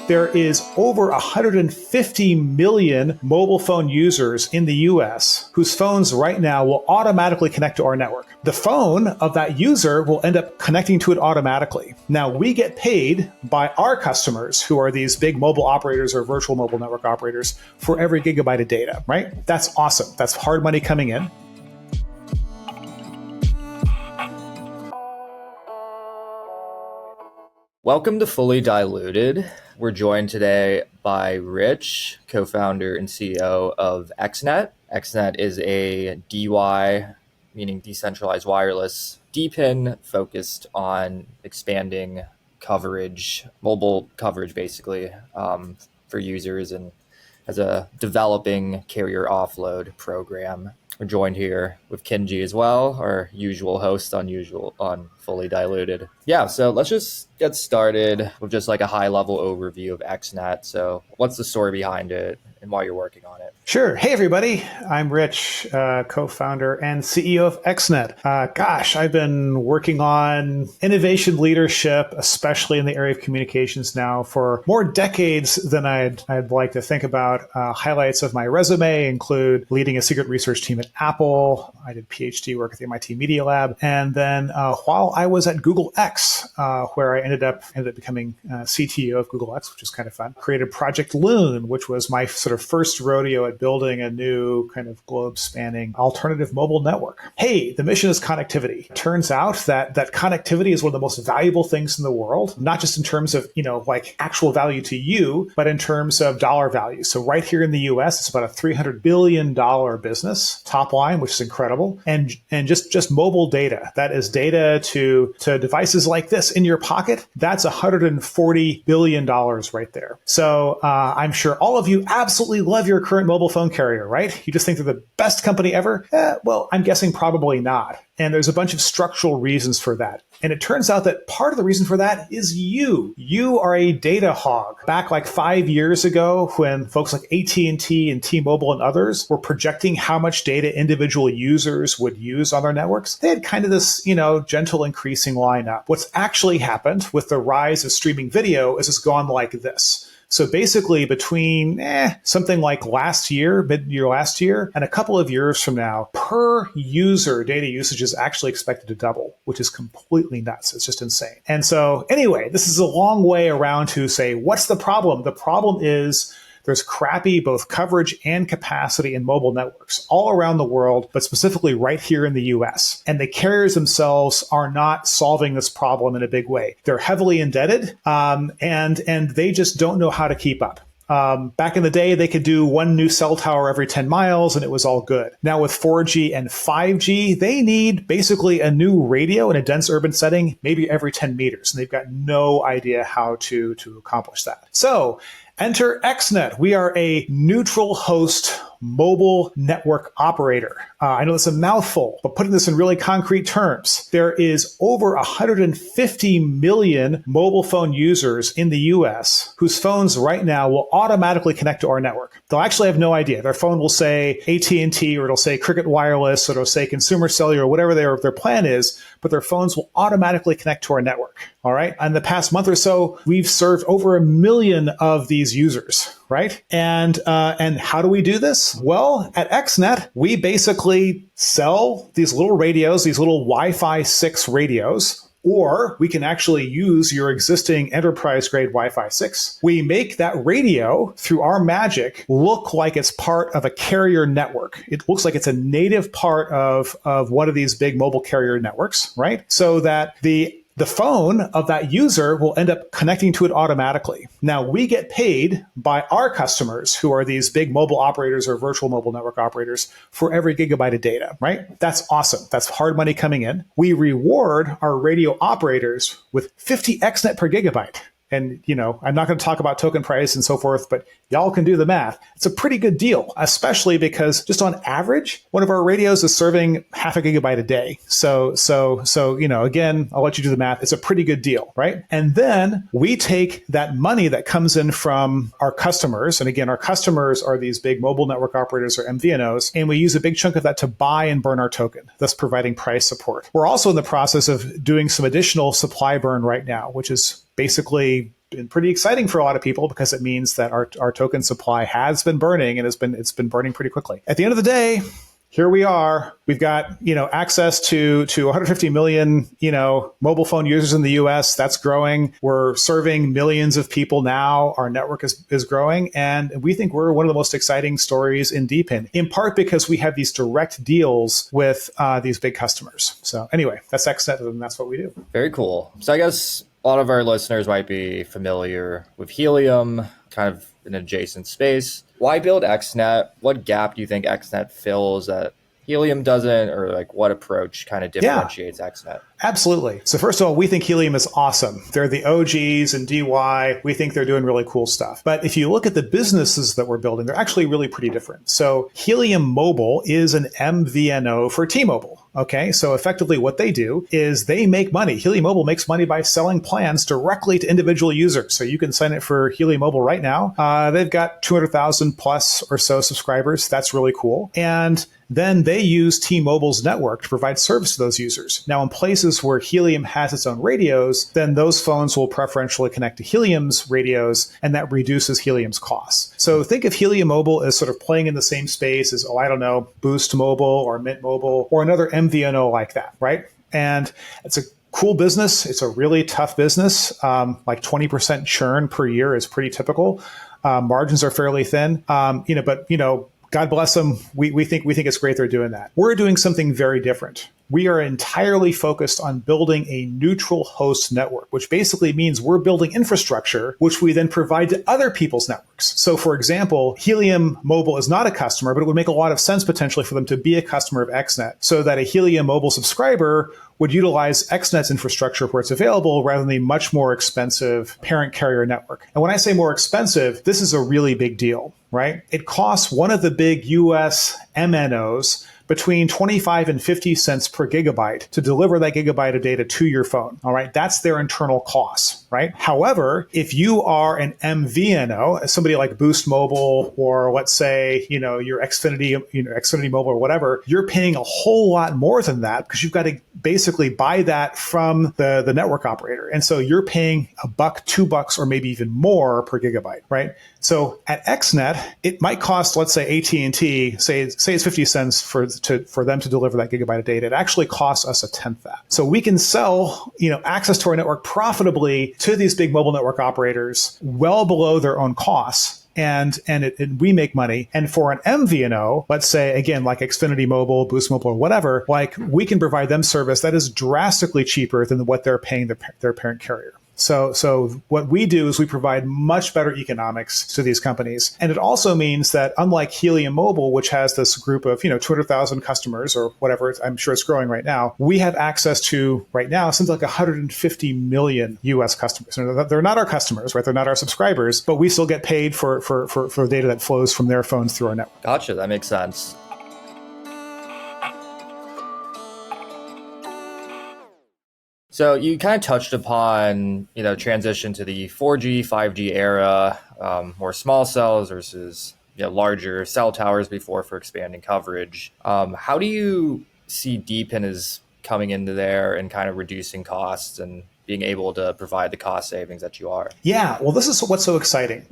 There is over 150 million mobile phone users in the US whose phones right now will automatically connect to our network. The phone of that user will end up connecting to it automatically. Now, we get paid by our customers, who are these big mobile operators or virtual mobile network operators, for every gigabyte of data, right? That's awesome. That's hard money coming in. Welcome to Fully Diluted. We're joined today by Rich, co-founder and CEO of XNet. XNet is a DY, meaning decentralized wireless, DPIN focused on expanding coverage, mobile coverage basically, for users, and as a developing carrier offload program. We're joined here with Kinji as well, our usual host on Fully Diluted. Yeah, so let's just get started with just like a high-level overview of XNet. So what's the story behind it and why you're working on it? Sure. Hey, everybody. I'm Rich, co-founder and CEO of XNet. I've been working on innovation leadership, especially in the area of communications now, for more decades than I'd like to think about. Highlights of my resume include leading a secret research team at Apple. I did PhD work at the MIT Media Lab. And then while I was at Google X, where I ended up becoming CTO of Google X, which is kind of fun, created Project Loon, which was my sort of first rodeo at building a new kind of globe-spanning alternative mobile network. Hey, the mission is connectivity. Turns out that connectivity is one of the most valuable things in the world, not just in terms of, like actual value to you, but in terms of dollar value. So right here in the US, it's about a $300 billion business, top line, which is incredible. And just mobile data, that is data to devices like this in your pocket, that's $140 billion right there. So I'm sure all of you absolutely love your current mobile phone carrier, right? You just think they're the best company ever? Well, I'm guessing probably not. And there's a bunch of structural reasons for that. And it turns out that part of the reason for that is you. You are a data hog. Back like 5 years ago, when folks like AT&T and T-Mobile and others were projecting how much data individual users would use on their networks, they had kind of this, gentle increasing line up. What's actually happened with the rise of streaming video is it's gone like this. So basically between something like mid-year last year, and a couple of years from now, per user data usage is actually expected to double, which is completely nuts. It's just insane. And so anyway, this is a long way around to say, what's the problem? The problem is there's crappy both coverage and capacity in mobile networks all around the world, but specifically right here in the US. And the carriers themselves are not solving this problem in a big way. They're heavily indebted, and they just don't know how to keep up. Back in the day, they could do one new cell tower every 10 miles and it was all good. Now with 4G and 5G, they need basically a new radio in a dense urban setting, maybe every 10 meters. And they've got no idea how to accomplish that. So enter XNet. We are a neutral host mobile network operator. I know it's a mouthful, but putting this in really concrete terms, there is over 150 million mobile phone users in the US whose phones right now will automatically connect to our network. They'll actually have no idea. Their phone will say AT&T, or it'll say Cricket Wireless, or it'll say Consumer Cellular, or whatever their plan is, but their phones will automatically connect to our network. All right. In the past month or so, we've served over 1 million of these users, right? And how do we do this? Well, at XNet, we basically sell these little radios, these little Wi-Fi 6 radios, or we can actually use your existing enterprise-grade Wi-Fi 6. We make that radio, through our magic, look like it's part of a carrier network. It looks like it's a native part of one of these big mobile carrier networks, right? So that the phone of that user will end up connecting to it automatically. Now, we get paid by our customers, who are these big mobile operators or virtual mobile network operators, for every gigabyte of data, right? That's awesome. That's hard money coming in. We reward our radio operators with 50 XNet per gigabyte. And, I'm not going to talk about token price and so forth, but y'all can do the math. It's a pretty good deal, especially because just on average, one of our radios is serving half a gigabyte a day. So, again, I'll let you do the math. It's a pretty good deal, right? And then we take that money that comes in from our customers. And again, our customers are these big mobile network operators or MVNOs. And we use a big chunk of that to buy and burn our token, thus providing price support. We're also in the process of doing some additional supply burn right now, which is basically been pretty exciting for a lot of people because it means that our token supply has been burning, and it's been burning pretty quickly. At the end of the day, here we are. We've got, access to 150 million, mobile phone users in the US. That's growing. We're serving millions of people now. Our network is growing. And we think we're one of the most exciting stories in DePIN, in part because we have these direct deals with these big customers. So anyway, that's XNet, and that's what we do. Very cool. So I guess a lot of our listeners might be familiar with Helium, kind of an adjacent space. Why build XNet? What gap do you think XNet fills that Helium doesn't, or like what approach kind of differentiates XNet? Absolutely. So first of all, we think Helium is awesome. They're the OGs and DY. We think they're doing really cool stuff. But if you look at the businesses that we're building, they're actually really pretty different. So Helium Mobile is an MVNO for T-Mobile. Okay, so effectively what they do is they make money. Helium Mobile makes money by selling plans directly to individual users. So you can sign up for Helium Mobile right now. They've got 200,000 plus or so subscribers. That's really cool. And then they use T-Mobile's network to provide service to those users. Now, in places where Helium has its own radios, then those phones will preferentially connect to Helium's radios, and that reduces Helium's costs. So think of Helium Mobile as sort of playing in the same space as, Boost Mobile or Mint Mobile or another MVNO like that, right? And it's a cool business. It's a really tough business. Like 20% churn per year is pretty typical. Margins are fairly thin, but God bless them. We think it's great they're doing that. We're doing something very different. We are entirely focused on building a neutral host network, which basically means we're building infrastructure, which we then provide to other people's networks. So for example, Helium Mobile is not a customer, but it would make a lot of sense potentially for them to be a customer of XNet so that a Helium Mobile subscriber would utilize XNet's infrastructure where it's available rather than the much more expensive parent carrier network. And when I say more expensive, this is a really big deal, right? It costs one of the big US MNOs between 25 and 50 cents per gigabyte to deliver that gigabyte of data to your phone. All right. That's their internal costs, right? However, if you are an MVNO, somebody like Boost Mobile, or let's say, your Xfinity Mobile or whatever, you're paying a whole lot more than that because you've got to basically buy that from the network operator. And so you're paying $1, $2, or maybe even more per gigabyte, right? So at XNet, it might cost, let's say AT&T, say it's 50 cents for them to deliver that gigabyte of data. It actually costs us a tenth that. So we can sell, access to our network profitably to these big mobile network operators well below their own costs. And we make money. And for an MVNO, let's say, again, like Xfinity Mobile, Boost Mobile, or whatever, like we can provide them service that is drastically cheaper than what they're paying their parent carrier. So what we do is we provide much better economics to these companies. And it also means that unlike Helium Mobile, which has this group of, 200,000 customers or whatever, I'm sure it's growing right now, we have access to right now something like 150 million US customers. They're not our customers, right? They're not our subscribers, but we still get paid for data that flows from their phones through our network. Gotcha. That makes sense. So you kind of touched upon, transition to the 4G, 5G era, more small cells versus larger cell towers before for expanding coverage. How do you see DePIN as coming into there and kind of reducing costs and being able to provide the cost savings that you are? Yeah, well, this is what's so exciting.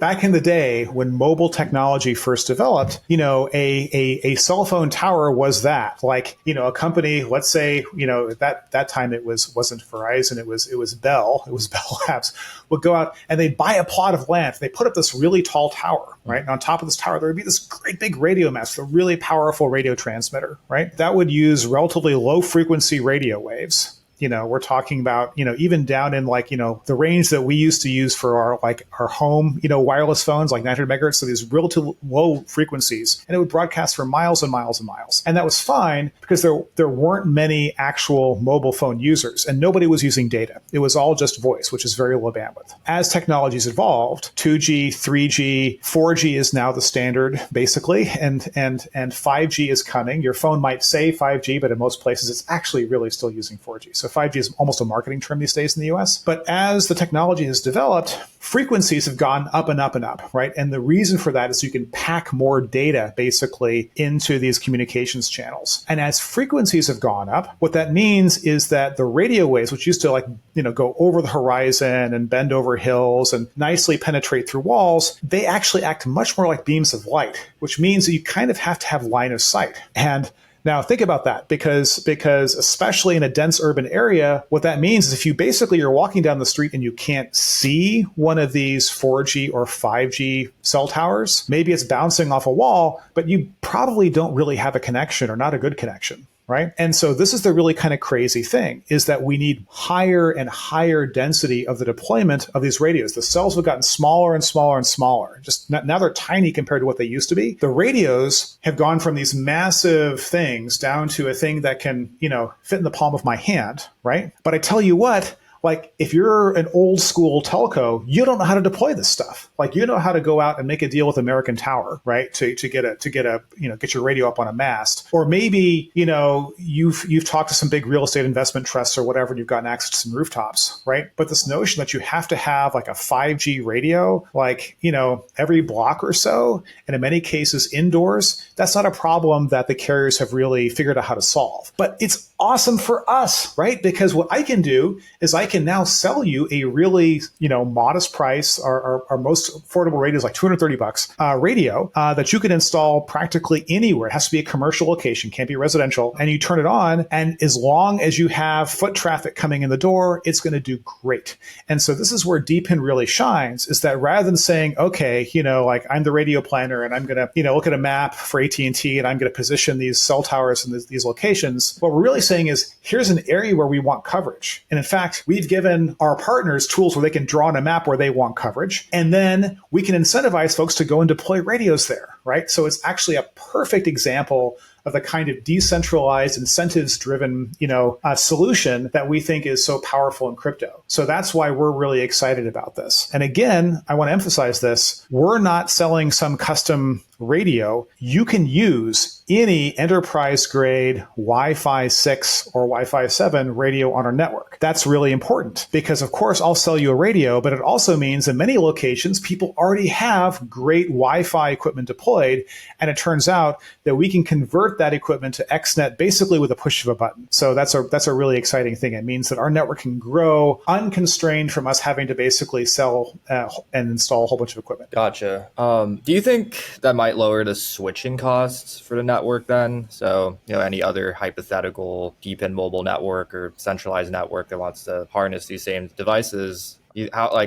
Back in the day when mobile technology first developed, a cell phone tower was that. Like, a company, let's say, that time it wasn't Verizon, it was Bell, it was Bell Labs, would go out and they'd buy a plot of land. They put up this really tall tower, right? And on top of this tower, there would be this great big radio mast, a really powerful radio transmitter, right? That would use relatively low frequency radio waves. We're talking about, even down in the range that we used to use for our home, wireless phones, like 900 megahertz. So these relatively low frequencies, and it would broadcast for miles and miles and miles. And that was fine because there weren't many actual mobile phone users and nobody was using data. It was all just voice, which is very low bandwidth. As technologies evolved, 2G, 3G, 4G is now the standard basically. And 5G is coming. Your phone might say 5G, but in most places it's actually really still using 4G. So So 5G is almost a marketing term these days in the US. But as the technology has developed, frequencies have gone up and up and up, right? And the reason for that is you can pack more data basically into these communications channels. And as frequencies have gone up, what that means is that the radio waves, which used to go over the horizon and bend over hills and nicely penetrate through walls, they actually act much more like beams of light, which means that you kind of have to have line of sight. And now think about that, because especially in a dense urban area, what that means is if you're walking down the street and you can't see one of these 4G or 5G cell towers, maybe it's bouncing off a wall, but you probably don't really have a connection or not a good connection. Right. And so this is the really kind of crazy thing, is that we need higher and higher density of the deployment of these radios. The cells have gotten smaller and smaller and smaller. Just now they're tiny compared to what they used to be. The radios have gone from these massive things down to a thing that can, fit in the palm of my hand. Right. But I tell you what, like if you're an old school telco, you don't know how to deploy this stuff. Like you know how to go out and make a deal with American Tower, right? To get your radio up on a mast. Or maybe, you've talked to some big real estate investment trusts or whatever, and you've gotten access to some rooftops, right? But this notion that you have to have like a 5G radio, every block or so, and in many cases indoors, that's not a problem that the carriers have really figured out how to solve. But it's awesome for us, right? Because what I can do is I can now sell you a really, modest price. Our most affordable radio is like $230 radio that you can install practically anywhere. It has to be a commercial location, can't be residential. And you turn it on, and as long as you have foot traffic coming in the door, it's going to do great. And so this is where DPIN really shines, is that rather than saying, okay, I'm the radio planner and I'm going to, look at a map for AT&T and I'm going to position these cell towers in these locations, what we're really saying is, here's an area where we want coverage. And in fact, we've given our partners tools where they can draw on a map where they want coverage. And then we can incentivize folks to go and deploy radios there, right? So it's actually a perfect example of the kind of decentralized, incentives-driven, solution that we think is so powerful in crypto. So that's why we're really excited about this. And again, I want to emphasize this: we're not selling some custom radio. You can use any enterprise-grade Wi-Fi 6 or Wi-Fi 7 radio on our network. That's really important because, of course, I'll sell you a radio, but it also means in many locations, people already have great Wi-Fi equipment deployed, and it turns out that we can convert that equipment to XNet basically with a push of a button. So that's a really exciting thing. It means that our network can grow unconstrained from us having to basically sell and install a whole bunch of equipment. Gotcha. Do you think that might lower the switching costs for the network then? So, any other hypothetical DPIN mobile network or centralized network that wants to harness these same devices, do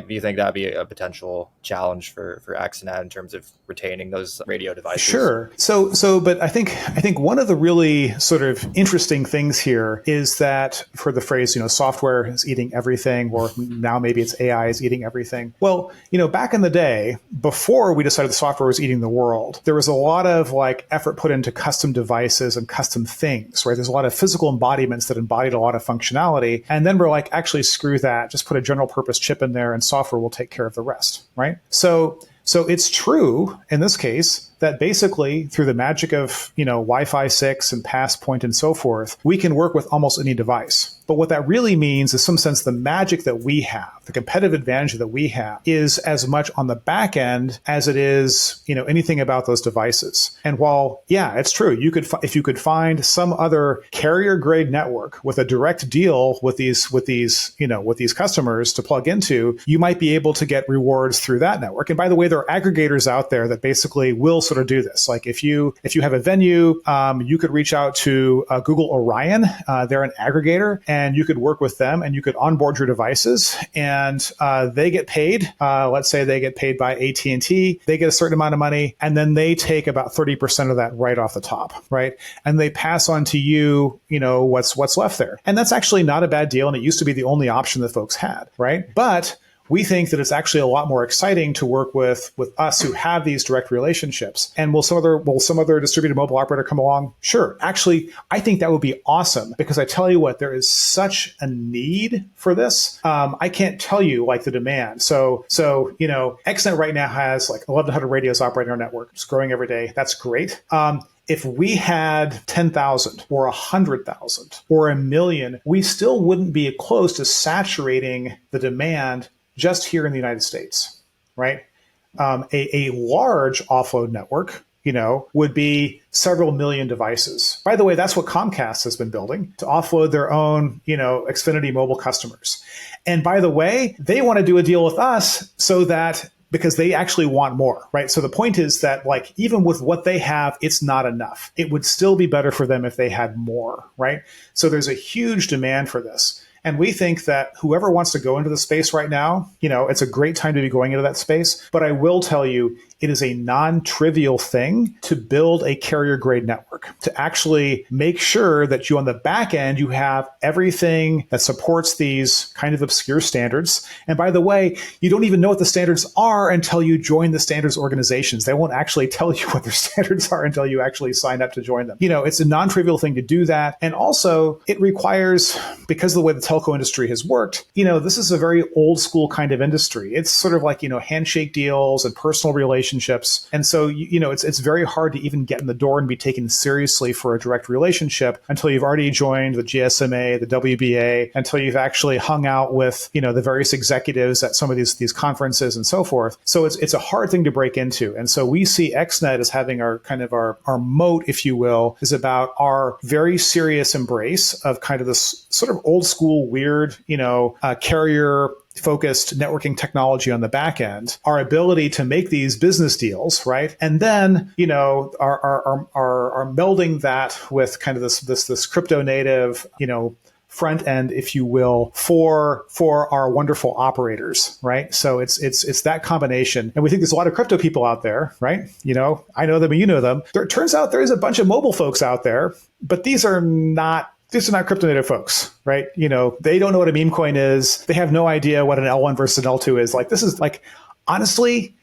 you think that'd be a potential challenge for XNet in terms of retaining those radio devices? Sure. But I think one of the really sort of interesting things here is that for the phrase, software is eating everything, or now maybe it's AI is eating everything. Well, back in the day, before we decided the software was eating the world, there was a lot of effort put into custom devices and custom things, right? There's a lot of physical embodiments that embodied a lot of functionality. And then we're actually screw that, just put a general purpose chip in there and software will take care of the rest, right? So it's true in this case that basically through the magic of, Wi-Fi 6 and Passpoint and so forth, we can work with almost any device. But what that really means is, some sense, the magic that we have, the competitive advantage that we have, is as much on the back end as it is, anything about those devices. And while, yeah, it's true, if you could find some other carrier grade network with a direct deal with these customers to plug into, you might be able to get rewards through that network. And by the way, there are aggregators out there that basically will sort of do this. Like if you have a venue, you could reach out to Google Orion. They're an aggregator, and you could work with them and you could onboard your devices, and they get paid. Let's say they get paid by AT&T. They get a certain amount of money, and then they take about 30% of that right off the top, right? And they pass on to you, what's left there. And that's actually not a bad deal. And it used to be the only option that folks had, right? But we think that it's actually a lot more exciting to work with us who have these direct relationships. And will some other distributed mobile operator come along? Sure. Actually, I think that would be awesome, because I tell you what, there is such a need for this. I can't tell you the demand. So XNet right now has 1,100 radios operating our network. It's growing every day. That's great. if we had 10,000 or 100,000 or a million, we still wouldn't be close to saturating the demand just here in the United States, right? A large offload network, would be several million devices. By the way, that's what Comcast has been building to offload their own, Xfinity mobile customers. And by the way, they want to do a deal with us so that because they actually want more, right? So the point is that like, even with what they have, it's not enough. It would still be better for them if they had more, right? So there's a huge demand for this. And we think that whoever wants to go into the space right now, it's a great time to be going into that space. But I will tell you, it is a non-trivial thing to build a carrier-grade network, to actually make sure that you on the back end, you have everything that supports these kind of obscure standards. And by the way, you don't even know what the standards are until you join the standards organizations. They won't actually tell you what their standards are until you actually sign up to join them. It's a non-trivial thing to do that. And also, it requires, because of the way the telco industry has worked, this is a very old school kind of industry. It's sort of like, handshake deals and personal relationships. And so, it's very hard to even get in the door and be taken seriously for a direct relationship until you've already joined the GSMA, the WBA, until you've actually hung out with, the various executives at some of these conferences and so forth. So it's a hard thing to break into. And so we see XNet as having our moat, if you will, is about our very serious embrace of kind of this sort of old school, weird, carrier focused networking technology on the back end, our ability to make these business deals, right? And then, are melding that with kind of this crypto native, front end, if you will, for our wonderful operators, right? So it's that combination. And we think there's a lot of crypto people out there, right? I know them and you know them. It turns out there's a bunch of mobile folks out there, but these are not crypto native folks, right? They don't know what a meme coin is. They have no idea what an L1 versus an L2 is. Like, this is like, honestly,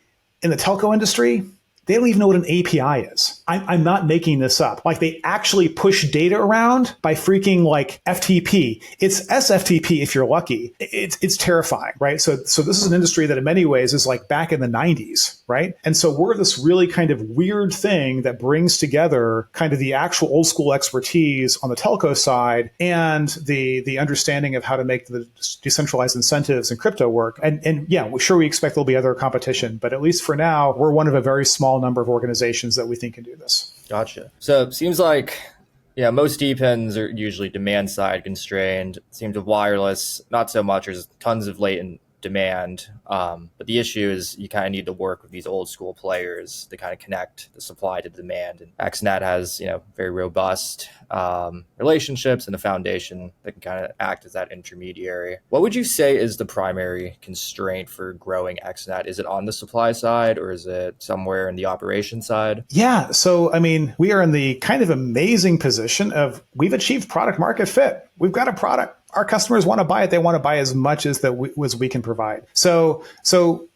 in the telco industry, they don't even know what an API is. I'm not making this up. Like, they actually push data around by freaking like FTP. It's SFTP if you're lucky. It's terrifying, right? So this is an industry that in many ways is like back in the 90s, right? And so we're this really kind of weird thing that brings together kind of the actual old school expertise on the telco side and the understanding of how to make the decentralized incentives and crypto work. And yeah, we expect there'll be other competition, but at least for now, we're one of a very small number of organizations that we think can do this. Gotcha. So it seems like, most DPINs are usually demand side constrained. It seems with wireless, not so much. There's tons of latent demand. But the issue is you kind of need to work with these old school players to kind of connect the supply to demand. And XNet has, very robust relationships and a foundation that can kind of act as that intermediary. What would you say is the primary constraint for growing XNet? Is it on the supply side or is it somewhere in the operation side? Yeah. So, we are in the kind of amazing position of we've achieved product market fit. We've got a product. Our customers want to buy it. They want to buy as much as we can provide. So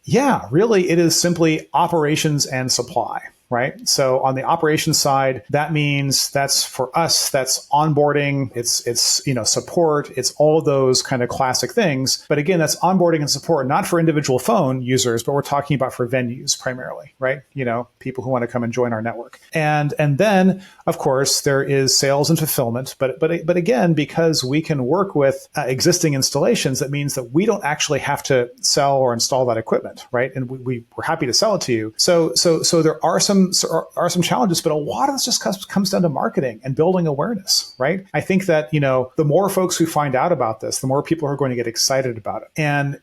yeah, really, it is simply operations and supply, right? So on the operations side, that means that's for us, that's onboarding, it's support, it's all of those kind of classic things. But again, that's onboarding and support, not for individual phone users, but we're talking about for venues primarily, right? People who want to come and join our network. And then, of course, there is sales and fulfillment. But again, because we can work with existing installations, that means that we don't actually have to sell or install that equipment, right? And we're happy to sell it to you. So there are some challenges, but a lot of this just comes down to marketing and building awareness, right? I think that, the more folks who find out about this, the more people are going to get excited about it. And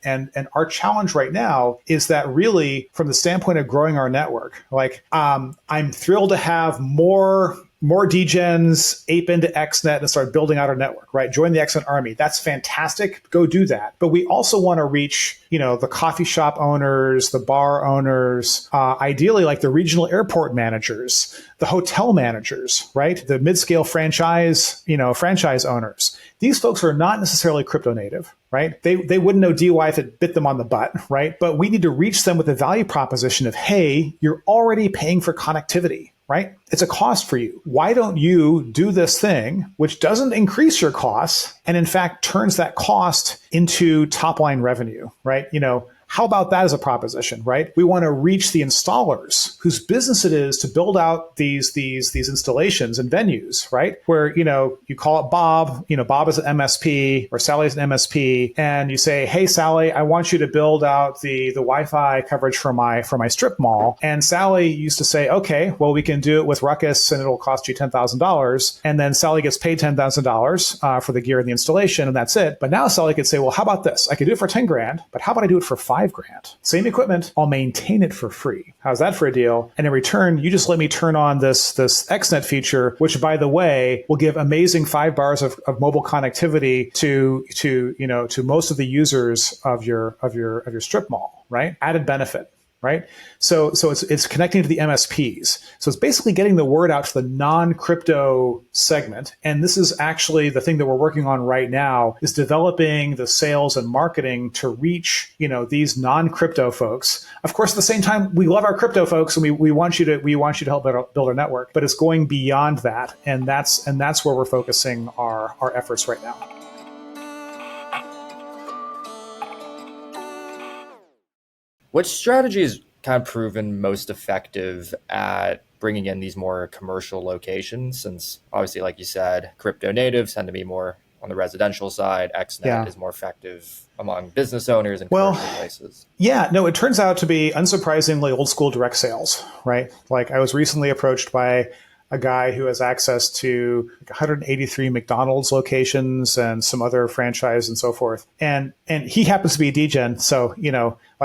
our challenge right now is that really from the standpoint of growing our network, like, I'm thrilled to have more degens ape into XNet and start building out our network, right? Join the XNet army. That's fantastic. Go do that. But we also want to reach, the coffee shop owners, the bar owners, ideally like the regional airport managers, the hotel managers, right? The mid-scale franchise owners. These folks are not necessarily crypto native, right? They wouldn't know DY if it bit them on the butt, right? But we need to reach them with a value proposition of, hey, you're already paying for connectivity, right? It's a cost for you. Why don't you do this thing, which doesn't increase your costs and in fact turns that cost into top line revenue, right? How about that as a proposition, right? We want to reach the installers whose business it is to build out these installations and venues, right? Where, you call it Bob, Bob is an MSP or Sally's an MSP, and you say, hey, Sally, I want you to build out the Wi-Fi coverage for my strip mall. And Sally used to say, okay, well, we can do it with Ruckus and it'll cost you $10,000. And then Sally gets paid $10,000 for the gear and the installation, and that's it. But now Sally could say, well, how about this? I could do it for 10 grand, but how about I do it for $5,000? Same equipment, I'll maintain it for free. How's that for a deal? And in return, you just let me turn on this XNet feature, which, by the way, will give amazing 5 bars of mobile connectivity to most of the users of your strip mall, right? Added benefit. Right. So it's connecting to the MSPs. So it's basically getting the word out to the non-crypto segment. And this is actually the thing that we're working on right now, is developing the sales and marketing to reach, these non-crypto folks. Of course, at the same time, we love our crypto folks and we want you to help build our network, but it's going beyond that. And that's where we're focusing our efforts right now. Which strategy is kind of proven most effective at bringing in these more commercial locations? Since obviously, like you said, crypto natives tend to be more on the residential side. XNet is more effective among business owners and commercial places. Yeah, no, it turns out to be unsurprisingly old school direct sales, right? Like I was recently approached by a guy who has access to 183 McDonald's locations and some other franchise and so forth. And he happens to be a DGen. So,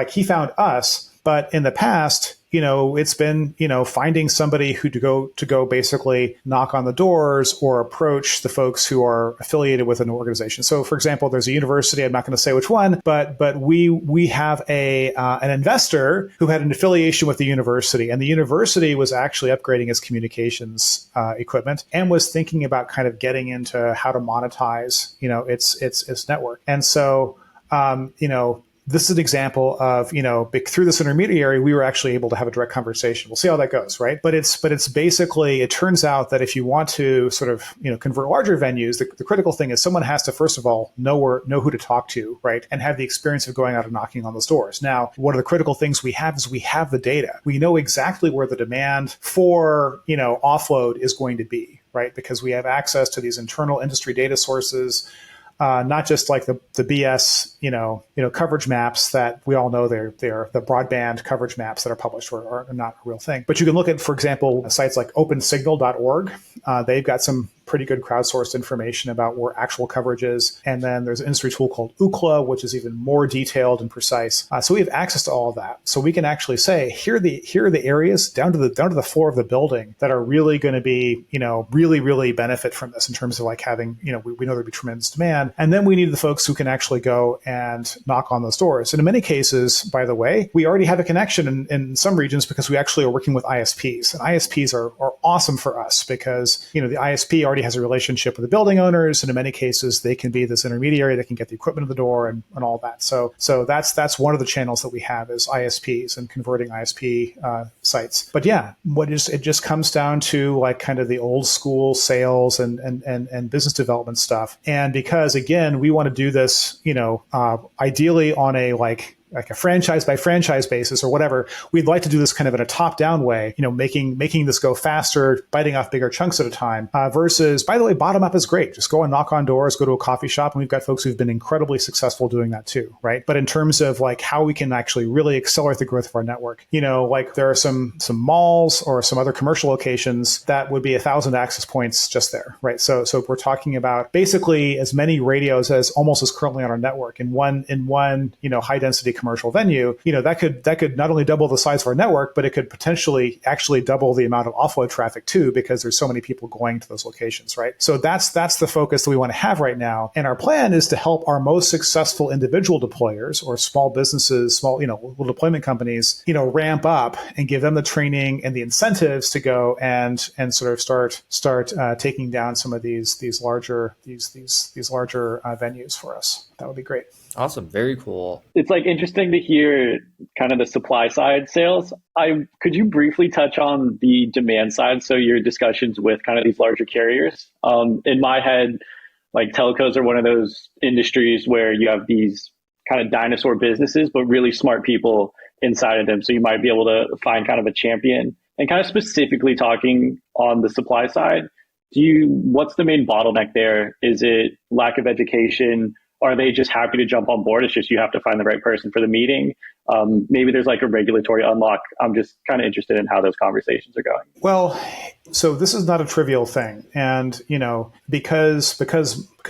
he found us, but in the past, it's been, finding somebody who to go basically knock on the doors or approach the folks who are affiliated with an organization. So, for example, there's a university, I'm not going to say which one, but we have an investor who had an affiliation with the university, and the university was actually upgrading its communications equipment and was thinking about kind of getting into how to monetize, its network. And so, this is an example of, through this intermediary, we were actually able to have a direct conversation. We'll see how that goes, right? But it's basically, it turns out that if you want to sort of, convert larger venues, the critical thing is someone has to, first of all, know who to talk to, right? And have the experience of going out and knocking on those doors. Now, one of the critical things we have is we have the data. We know exactly where the demand for, offload is going to be, right? Because we have access to these internal industry data sources. Not just like the BS, coverage maps that we all know they're the broadband coverage maps that are published are not a real thing. But you can look at, for example, sites like opensignal.org. They've got some pretty good crowdsourced information about where actual coverage is. And then there's an industry tool called Ookla, which is even more detailed and precise. So we have access to all of that. So we can actually say, here are the areas down to the floor of the building that are really going to be, really, really benefit from this in terms of like having, we know there'd be tremendous demand. And then we need the folks who can actually go and knock on those doors. And in many cases, by the way, we already have a connection in some regions because we actually are working with ISPs. And ISPs are awesome for us because, the ISP already has a relationship with the building owners. And in many cases, they can be this intermediary that can get the equipment to the door and all that. So that's one of the channels that we have is ISPs and converting ISP sites. But yeah, it just comes down to like kind of the old school sales and business development stuff. And because again, we want to do this, ideally on a like a franchise by franchise basis or whatever, we'd like to do this kind of in a top-down way, making this go faster, biting off bigger chunks at a time, versus, by the way, bottom-up is great. Just go and knock on doors, go to a coffee shop, and we've got folks who've been incredibly successful doing that too, right? But in terms of like how we can actually really accelerate the growth of our network, like there are some malls or some other commercial locations that would be 1,000 access points just there, right? So we're talking about basically as many radios as almost as currently on our network in one high-density commercial venue, that could not only double the size of our network, but it could potentially actually double the amount of offload traffic too, because there's so many people going to those locations, right? So that's the focus that we want to have right now. And our plan is to help our most successful individual deployers or small businesses, little deployment companies, ramp up and give them the training and the incentives to go and sort of start taking down some of these larger venues for us. That would be great. Awesome. Very cool. It's like interesting to hear kind of the supply side sales. Could you briefly touch on the demand side? So your discussions with kind of these larger carriers. In my head, like telcos are one of those industries where you have these kind of dinosaur businesses, but really smart people inside of them. So you might be able to find kind of a champion. And kind of specifically talking on the supply side, what's the main bottleneck there? Is it lack of education? Are they just happy to jump on board? It's just you have to find the right person for the meeting. Maybe there's like a regulatory unlock. I'm just kind of interested in how those conversations are going. Well, so this is not a trivial thing. And, because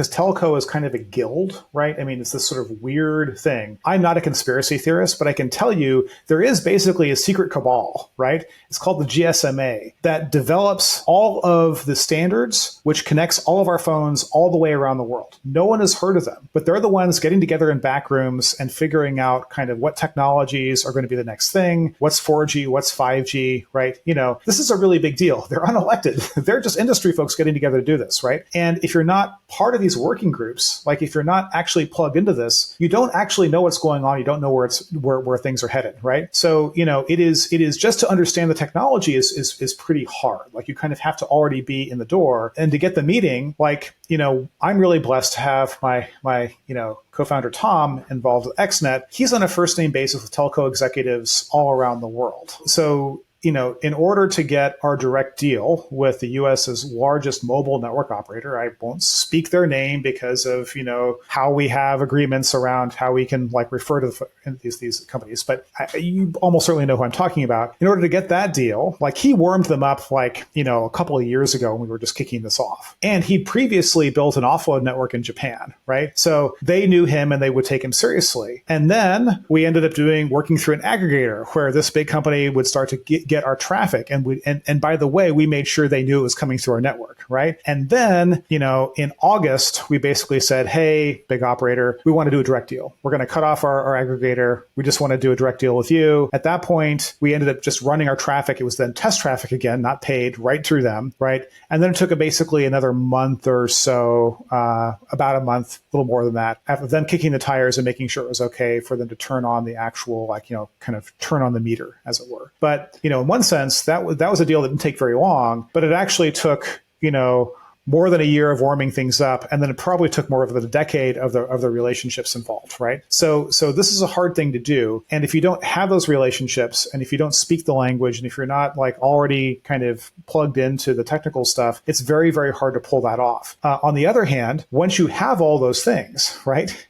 telco is kind of a guild, right? I mean, it's this sort of weird thing. I'm not a conspiracy theorist, but I can tell you there is basically a secret cabal, right? It's called the GSMA that develops all of the standards, which connects all of our phones all the way around the world. No one has heard of them, but they're the ones getting together in back rooms and figuring out kind of what technologies are going to be the next thing, what's 4G, what's 5G, right? This is a really big deal. They're unelected. They're just industry folks getting together to do this, right? And if you're not part of these working groups, like if you're not actually plugged into this, you don't actually know what's going on. You don't know where things are headed, right? So, it is just to understand the technology is pretty hard. Like you kind of have to already be in the door. And to get the meeting, like, I'm really blessed to have my co-founder Tom involved with XNet. He's on a first name basis with telco executives all around the world. So, in order to get our direct deal with the US's largest mobile network operator, I won't speak their name because of, how we have agreements around how we can refer to these companies. But you almost certainly know who I'm talking about. In order to get that deal, he warmed them up a couple of years ago when we were just kicking this off. And he previously built an offload network in Japan, right? So they knew him and they would take him seriously. And then we ended up working through an aggregator where this big company would start to get our traffic. And by the way, we made sure they knew it was coming through our network, right? And then, in August, we basically said, hey, big operator, we want to do a direct deal. We're going to cut off our aggregator. We just want to do a direct deal with you. At that point, we ended up just running our traffic. It was then test traffic again, not paid, right through them, right? And then it took basically another month or so, about a month, a little more than that, after them kicking the tires and making sure it was okay for them to turn on the actual, kind of turn on the meter, as it were. But, in one sense, that was a deal that didn't take very long, but it actually took, more than a year of warming things up, and then it probably took more of a decade of the relationships involved, right? So this is a hard thing to do, and if you don't have those relationships, and if you don't speak the language, and if you're not already kind of plugged into the technical stuff, it's very, very hard to pull that off. On the other hand, once you have all those things, right,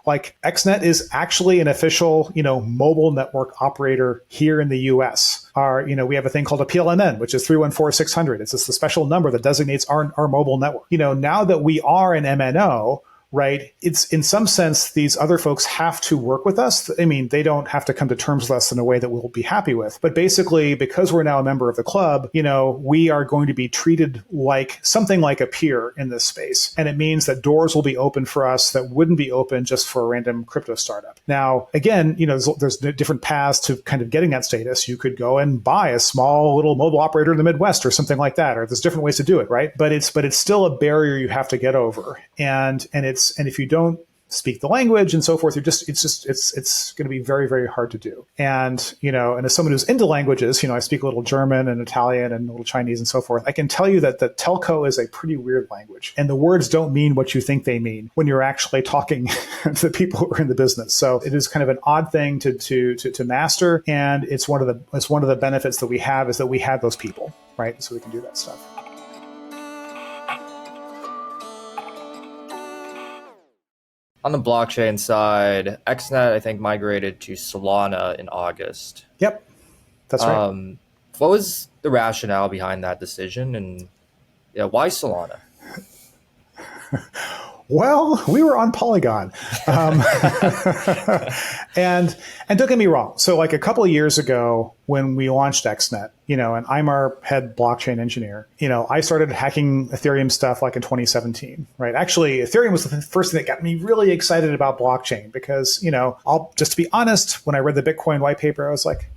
XNet is actually an official, mobile network operator here in the US. We have a thing called a PLNN, which is 314-600. It's just the special number that designates our mobile network. Now that we are an MNO, right, it's in some sense, these other folks have to work with us. I mean, they don't have to come to terms with us in a way that we'll be happy with. But basically, because we're now a member of the club, we are going to be treated like something like a peer in this space. And it means that doors will be open for us that wouldn't be open just for a random crypto startup. Now, again, there's different paths to kind of getting that status. You could go and buy a small little mobile operator in the Midwest or something like that, or there's different ways to do it, right? But it's still a barrier you have to get over. And if you don't speak the language and so forth, it's going to be very, very hard to do. And, and as someone who's into languages, I speak a little German and Italian and a little Chinese and so forth. I can tell you that the telco is a pretty weird language, and the words don't mean what you think they mean when you're actually talking to the people who are in the business. So it is kind of an odd thing to master. And it's one of the benefits that we have is that we have those people, right? So we can do that stuff. On the blockchain side, XNet, I think, migrated to Solana in August. Yep, that's right. What was the rationale behind that decision, and why Solana? Well, we were on Polygon. And don't get me wrong. So a couple of years ago when we launched XNet, and I'm our head blockchain engineer, I started hacking Ethereum stuff in 2017, right? Actually, Ethereum was the first thing that got me really excited about blockchain because, I'll just to be honest, when I read the Bitcoin white paper, I was like,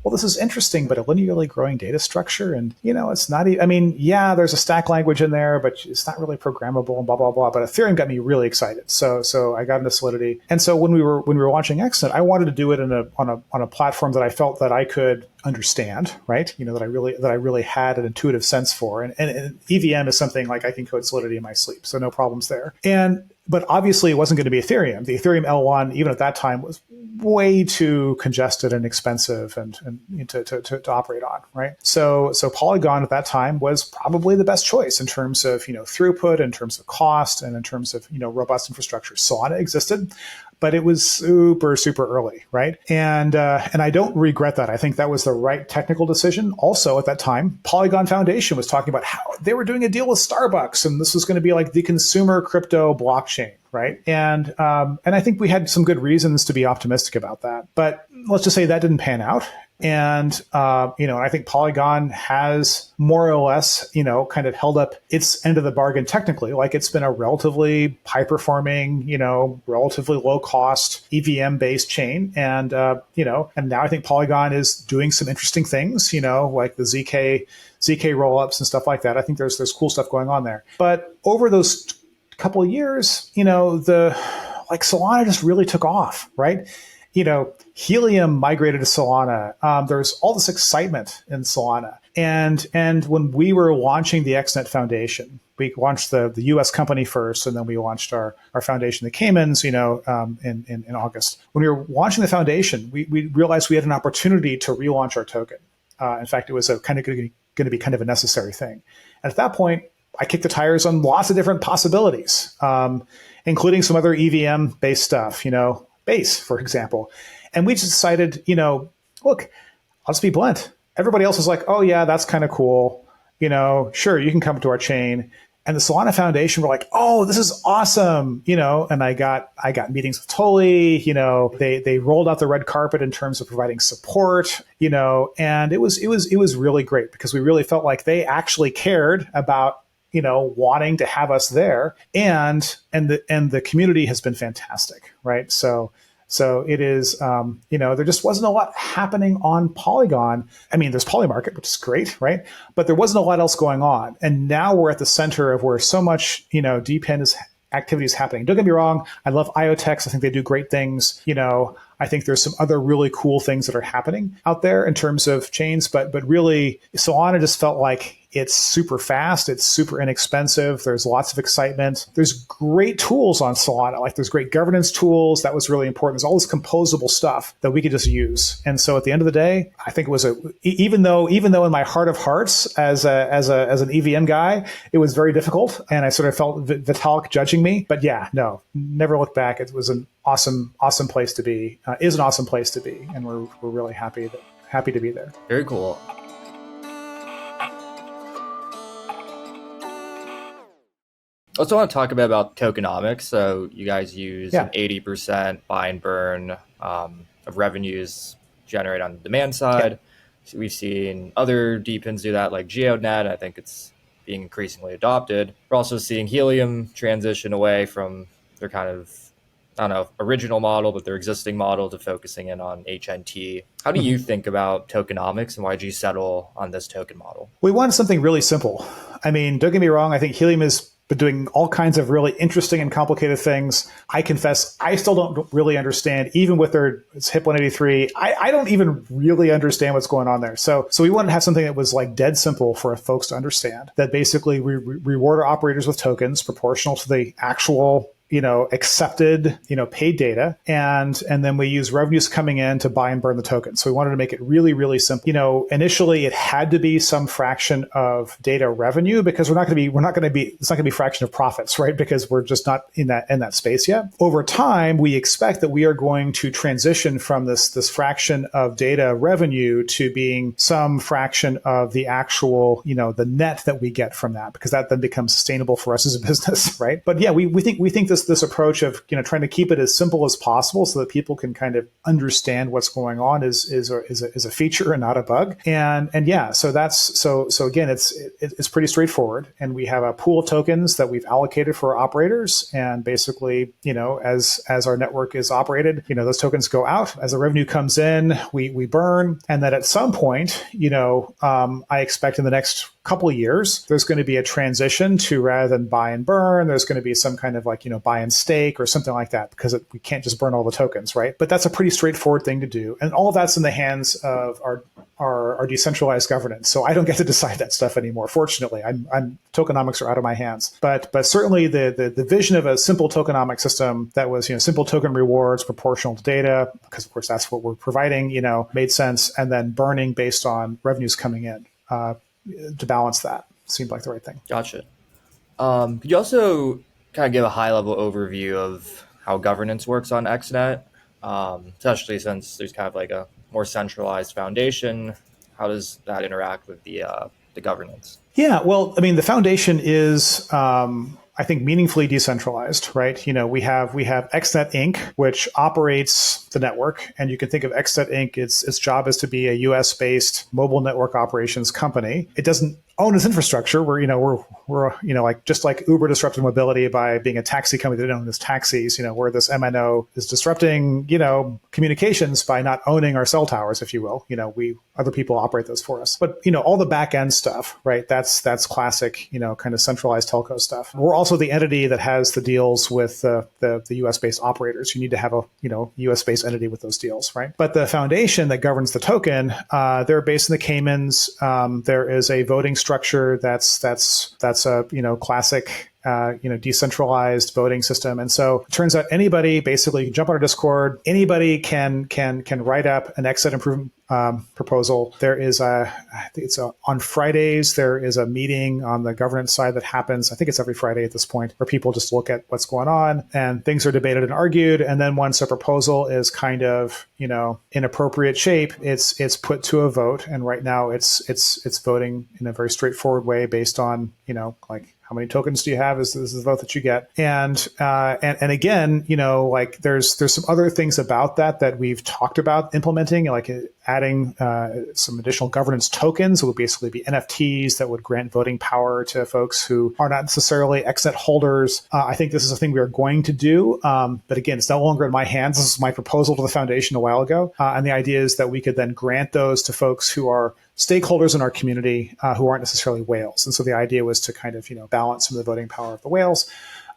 well, this is interesting, but a linearly growing data structure. And, it's not, there's a stack language in there, but it's not really programmable and blah, blah, blah. But Ethereum got me really excited. So I got into Solidity. And so when we were launching XNet, I wanted to do it on a platform that I felt that I could understand, right? That I really had an intuitive sense for. And EVM is something I can code Solidity in my sleep. So no problems there. And But obviously it wasn't going to be Ethereum. The Ethereum L1, even at that time, was way too congested and expensive and to operate on, right? So Polygon at that time was probably the best choice in terms of, throughput, in terms of cost, and in terms of, robust infrastructure. Solana existed, but it was super, super early, right? And I don't regret that. I think that was the right technical decision. Also, at that time, Polygon Foundation was talking about how they were doing a deal with Starbucks, and this was going to be like the consumer crypto blockchain, right? And I think we had some good reasons to be optimistic about that. But let's just say that didn't pan out. And, I think Polygon has more or less, kind of held up its end of the bargain technically. Like it's been a relatively high performing, relatively low cost EVM based chain. And, and now I think Polygon is doing some interesting things, like the ZK rollups and stuff like that. I think there's cool stuff going on there. But over those couple of years, Solana just really took off, right? Helium migrated to Solana. There's all this excitement in Solana. And when we were launching the XNet Foundation, we launched the US company first, and then we launched our foundation, the Caymans, in August. When we were launching the foundation, we realized we had an opportunity to relaunch our token. In fact, it was going to be kind of a necessary thing. And at that point, I kicked the tires on lots of different possibilities, including some other EVM-based stuff, Base, for example. And we just decided, look, I'll just be blunt. Everybody else was like, oh, yeah, that's kind of cool. Sure, you can come to our chain. And the Solana Foundation were like, oh, this is awesome. And I got meetings with Tolly. They rolled out the red carpet in terms of providing support, and it was really great because we really felt like they actually cared about wanting to have us there, and the community has been fantastic, right? So it is, there just wasn't a lot happening on Polygon. I mean, there's Polymarket, which is great, right? But there wasn't a lot else going on, and now we're at the center of where so much, dependence activity is happening. Don't get me wrong, I love IoTex. I think they do great things. I think there's some other really cool things that are happening out there in terms of chains, but really Solana just felt like it's super fast. It's super inexpensive. There's lots of excitement. There's great tools on Solana. Like there's great governance tools. That was really important. There's all this composable stuff that we could just use. And so at the end of the day, I think it was even though in my heart of hearts as an EVM guy, it was very difficult. And I sort of felt Vitalik judging me, but yeah, no, never looked back. It was an awesome place to be, is an awesome place to be. And we're really happy to be there. Very cool. I also want to talk a bit about tokenomics. So you guys use an 80% buy and burn of revenues generated on the demand side. Yeah. So we've seen other DePINs do that, like GeoNet. I think it's being increasingly adopted. We're also seeing Helium transition away from their kind of, original model, but their existing model to focusing in on HNT. How do you think about tokenomics, and why did you settle on this token model? We wanted something really simple. I mean, don't get me wrong. I think Helium is but doing all kinds of really interesting and complicated things. I confess, I still don't really understand, even with their HIP 183, I don't even really understand what's going on there. So we wanted to have something that was like dead simple for folks to understand, that basically we reward our operators with tokens proportional to the actual accepted, paid data. And then we use revenues coming in to buy and burn the token. So we wanted to make it really, really simple. Initially it had to be some fraction of data revenue because it's not going to be fraction of profits, right? Because we're just not in that space yet. Over time, we expect that we are going to transition from this fraction of data revenue to being some fraction of the actual, the net that we get from that, because that then becomes sustainable for us as a business, right? But yeah, we think this approach of trying to keep it as simple as possible so that people can kind of understand what's going on is a feature and not a bug. And yeah, so again, it's pretty straightforward. And we have a pool of tokens that we've allocated for our operators. And basically, as our network is operated, those tokens go out. As the revenue comes in, we burn. And then at some point, I expect in the next couple of years, there's going to be a transition to, rather than buy and burn, there's going to be some kind of buy and stake or something like that, because we can't just burn all the tokens, right? But that's a pretty straightforward thing to do. And all of that's in the hands of our are decentralized governance. So I don't get to decide that stuff anymore. Fortunately, tokenomics are out of my hands. But certainly the vision of a simple tokenomic system that was, simple token rewards proportional to data, because of course that's what we're providing, made sense, and then burning based on revenues coming in to balance that seemed like the right thing. Gotcha. Could you also kind of give a high-level overview of how governance works on XNet, especially since there's kind of like a more centralized foundation? How does that interact with the governance? Yeah, well, I mean, the foundation is, I think, meaningfully decentralized, right? We have XNet Inc., which operates the network, and you can think of XNet Inc. Its job is to be a U.S.-based mobile network operations company. It doesn't own its infrastructure. We're like just like Uber disrupted mobility by being a taxi company that didn't own its taxis. Where this MNO is disrupting communications by not owning our cell towers, if you will. Other people operate those for us. But all the back end stuff, right? That's classic kind of centralized telco stuff. We're also the entity that has the deals with the US based operators. You need to have a US based entity with those deals, right? But the foundation that governs the token, they're based in the Caymans. There is a voting structure that's a classic decentralized voting system. And so it turns out anybody basically can jump on our Discord. Anybody can write up an XNet improvement proposal. There is on Fridays, there is a meeting on the governance side that happens. I think it's every Friday at this point, where people just look at what's going on and things are debated and argued. And then once a proposal is kind of, in appropriate shape, it's put to a vote. And right now it's voting in a very straightforward way based on, like, how many tokens do you have? Is the vote that you get? And again, like there's some other things about that we've talked about implementing, like adding some additional governance tokens. It would basically be NFTs that would grant voting power to folks who are not necessarily XNet holders. I think this is a thing we are going to do. But again, it's no longer in my hands. This is my proposal to the foundation a while ago. And the idea is that we could then grant those to folks who are stakeholders in our community who aren't necessarily whales. And so the idea was to kind of, balance some of the voting power of the whales.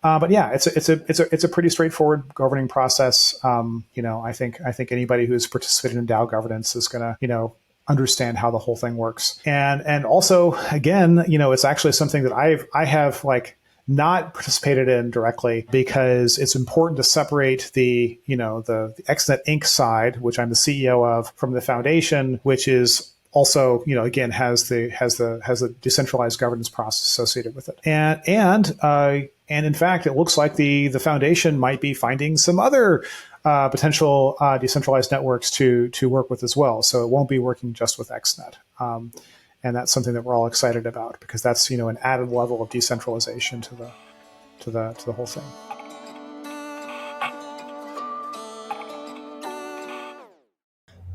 But yeah, it's a pretty straightforward governing process. I think anybody who's participated in DAO governance is going to, understand how the whole thing works. And also, again, it's actually something that I have like not participated in directly, because it's important to separate the XNet Inc. side, which I'm the CEO of, from the foundation, which is also, again, has the decentralized governance process associated with it. And in fact, it looks like the foundation might be finding some other potential decentralized networks to work with as well. So it won't be working just with XNet. And that's something that we're all excited about, because that's, an added level of decentralization to the whole thing.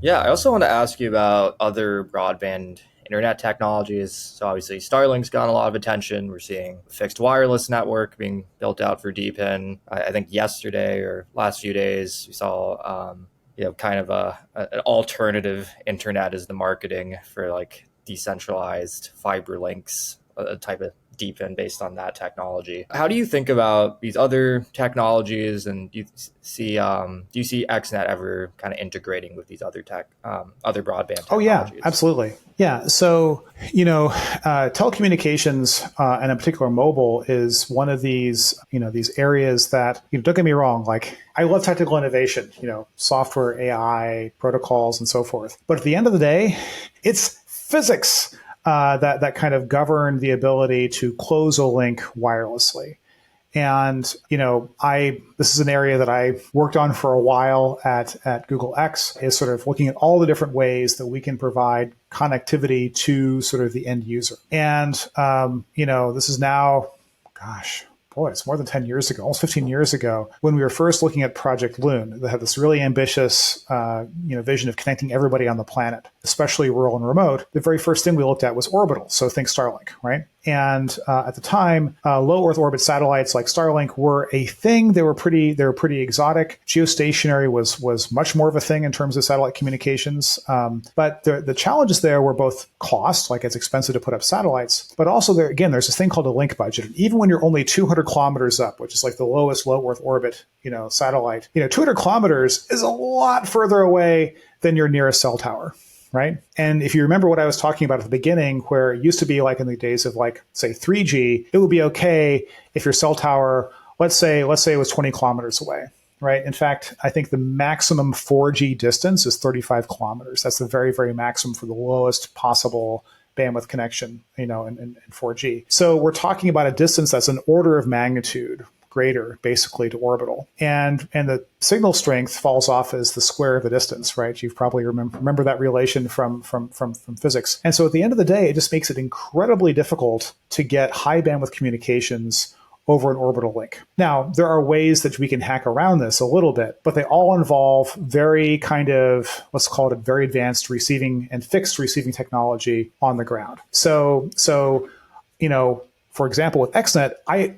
Yeah, I also want to ask you about other broadband internet technologies. So obviously Starlink's gotten a lot of attention. We're seeing a fixed wireless network being built out for DPIN. I think yesterday or last few days, we saw kind of an alternative internet as the marketing for like decentralized fiber links, a type of DPIN based on that technology. How do you think about these other technologies, and do you see XNet ever kind of integrating with these other other broadband technologies? Oh yeah, absolutely. Yeah. So, telecommunications and in particular mobile is one of these, these areas that, don't get me wrong, like I love technical innovation, software, AI, protocols, and so forth. But at the end of the day, it's physics that kind of govern the ability to close a link wirelessly. And, this is an area that I worked on for a while at Google X, is sort of looking at all the different ways that we can provide connectivity to sort of the end user. And, this is now, it's more than 10 years ago, almost 15 years ago, when we were first looking at Project Loon, that had this really ambitious, vision of connecting everybody on the planet, especially rural and remote. The very first thing we looked at was orbital. So think Starlink, right? And at the time, low Earth orbit satellites like Starlink were a thing. They were pretty exotic. Geostationary was much more of a thing in terms of satellite communications. But the challenges there were both cost, like it's expensive to put up satellites, but also there's this thing called a link budget. And even when you're only 200 kilometers up, which is like the lowest low Earth orbit, satellite, 200 kilometers is a lot further away than your nearest cell tower. right? And if you remember what I was talking about at the beginning, where it used to be like in the days of like, say, 3G, it would be okay if your cell tower, let's say it was 20 kilometers away, right? In fact, I think the maximum 4G distance is 35 kilometers. That's the very, very maximum for the lowest possible bandwidth connection, in 4G. So we're talking about a distance that's an order of magnitude greater, basically, to orbital. And the signal strength falls off as the square of the distance, right? You've probably remember that relation from physics. And so at the end of the day, it just makes it incredibly difficult to get high bandwidth communications over an orbital link. Now, there are ways that we can hack around this a little bit, but they all involve very kind of, let's call it, a very advanced receiving and fixed receiving technology on the ground. So for example, with XNet, I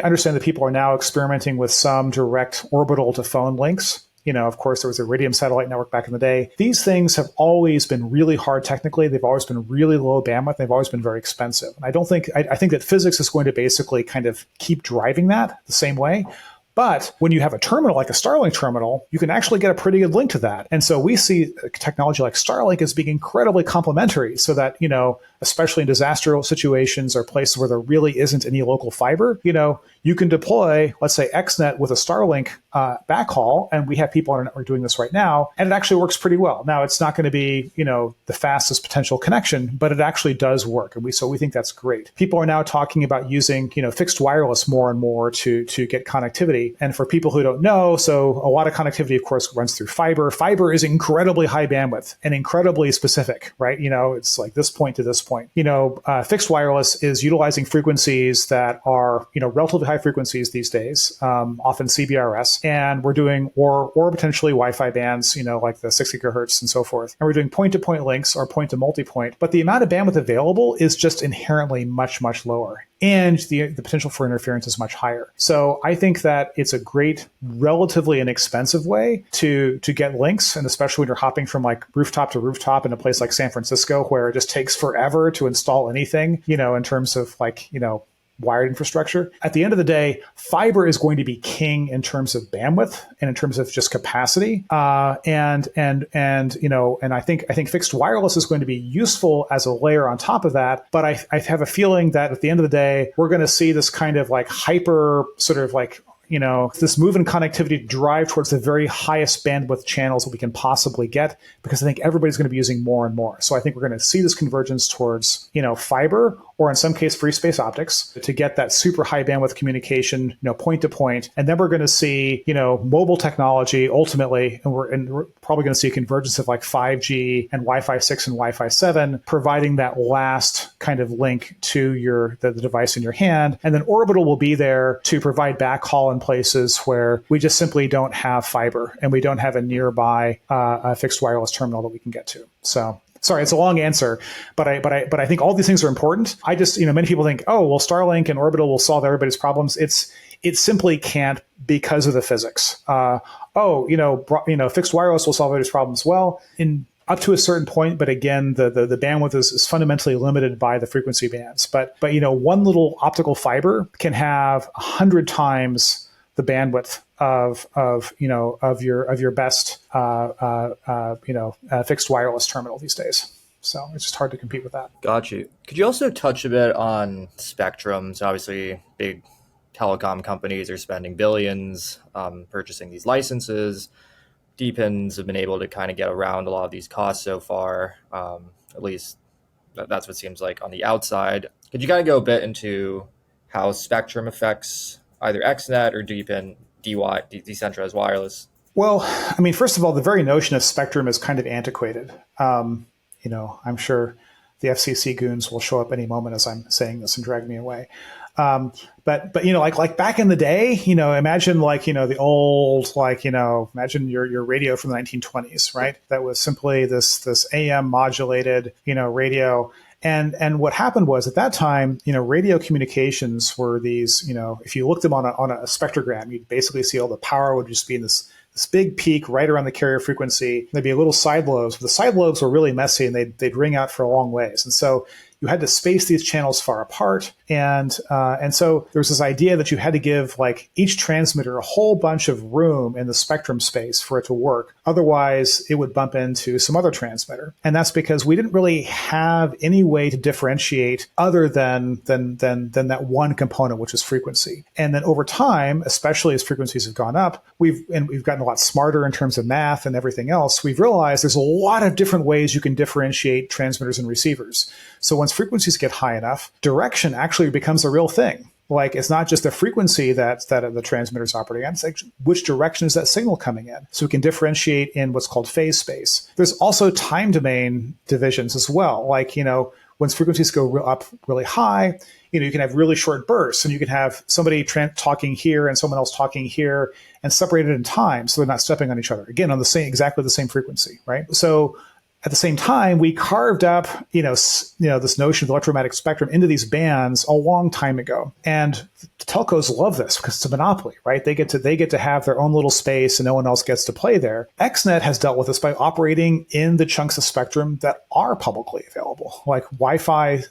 understand that people are now experimenting with some direct orbital to phone links. Of course, there was a Iridium satellite network back in the day. These things have always been really hard technically. They've always been really low bandwidth. They've always been very expensive. And I think that physics is going to basically kind of keep driving that the same way. But when you have a terminal like a Starlink terminal, you can actually get a pretty good link to that. And so we see technology like Starlink as being incredibly complementary so that, especially in disaster situations or places where there really isn't any local fiber, you can deploy, let's say, XNet with a Starlink backhaul, and we have people on our network doing this right now, and it actually works pretty well. Now, it's not going to be, the fastest potential connection, but it actually does work, and we think that's great. People are now talking about using, fixed wireless more and more to get connectivity. And for people who don't know, so a lot of connectivity, of course, runs through fiber. Fiber is incredibly high bandwidth and incredibly specific, right? It's like this point to this point. Fixed wireless is utilizing frequencies that are, relatively high frequencies these days, often CBRS, and we're doing or potentially Wi-Fi bands, like the 6 gigahertz and so forth. And we're doing point-to-point links or point-to-multipoint, but the amount of bandwidth available is just inherently much, much lower. And the potential for interference is much higher. So I think that it's a great, relatively inexpensive way to get links, and especially when you're hopping from like rooftop to rooftop in a place like San Francisco, where it just takes forever to install anything, in terms of like, wired infrastructure. At the end of the day, fiber is going to be king in terms of bandwidth and in terms of just capacity. And I think fixed wireless is going to be useful as a layer on top of that. But I have a feeling that at the end of the day, we're going to see this kind of like hyper sort of like, this move in connectivity to drive towards the very highest bandwidth channels that we can possibly get, because I think everybody's going to be using more and more. So I think we're going to see this convergence towards, fiber, or in some case, free space optics to get that super high bandwidth communication, point to point. And then we're going to see, mobile technology ultimately, and we're probably going to see a convergence of like 5G and Wi-Fi 6 and Wi-Fi 7, providing that last kind of link to the device in your hand. And then orbital will be there to provide backhaul in places where we just simply don't have fiber and we don't have a nearby fixed wireless terminal that we can get to. So sorry, it's a long answer, but I think all these things are important. I just, many people think, oh, well, Starlink and orbital will solve everybody's problems. It simply can't because of the physics. Fixed wireless will solve everybody's problems. Well, up to a certain point, but again, the bandwidth is fundamentally limited by the frequency bands. But one little optical fiber can have 100 times the bandwidth of your best fixed wireless terminal these days. So it's just hard to compete with that. Got you. Could you also touch a bit on spectrum? So obviously, big telecom companies are spending billions purchasing these licenses. DPINs have been able to kind of get around a lot of these costs so far. At least that's what it seems like on the outside. Could you kind of go a bit into how spectrum affects either XNet or DPIN, decentralized wireless? Well, first of all, the very notion of spectrum is kind of antiquated. I'm sure the FCC goons will show up any moment as I'm saying this and drag me away. But like back in the day, imagine the old, imagine your radio from the 1920s, right? That was simply this AM modulated, radio. And what happened was at that time, radio communications were these, if you looked them on a spectrogram, you'd basically see all the power would just be in this big peak right around the carrier frequency. There'd be little side lobes. But the side lobes were really messy and they'd ring out for a long ways. And so you had to space these channels far apart. And so there was this idea that you had to give like each transmitter a whole bunch of room in the spectrum space for it to work. Otherwise, it would bump into some other transmitter. And that's because we didn't really have any way to differentiate other than that one component, which is frequency. And then over time, especially as frequencies have gone up, we've gotten a lot smarter in terms of math and everything else. We've realized there's a lot of different ways you can differentiate transmitters and receivers. So once frequencies get high enough, direction actually becomes a real thing. Like, it's not just the frequency that the transmitter is operating at, it's like which direction is that signal coming in? So we can differentiate in what's called phase space. There's also time domain divisions as well. Like, when frequencies go up really high, you can have really short bursts, and you can have somebody talking here and someone else talking here and separated in time so they're not stepping on each other. Again, on exactly the same frequency, right? So at the same time, we carved up, this notion of the electromagnetic spectrum into these bands a long time ago. And the telcos love this because it's a monopoly, right? They get to have their own little space and no one else gets to play there. XNet has dealt with this by operating in the chunks of spectrum that are publicly available. Like Wi-Fi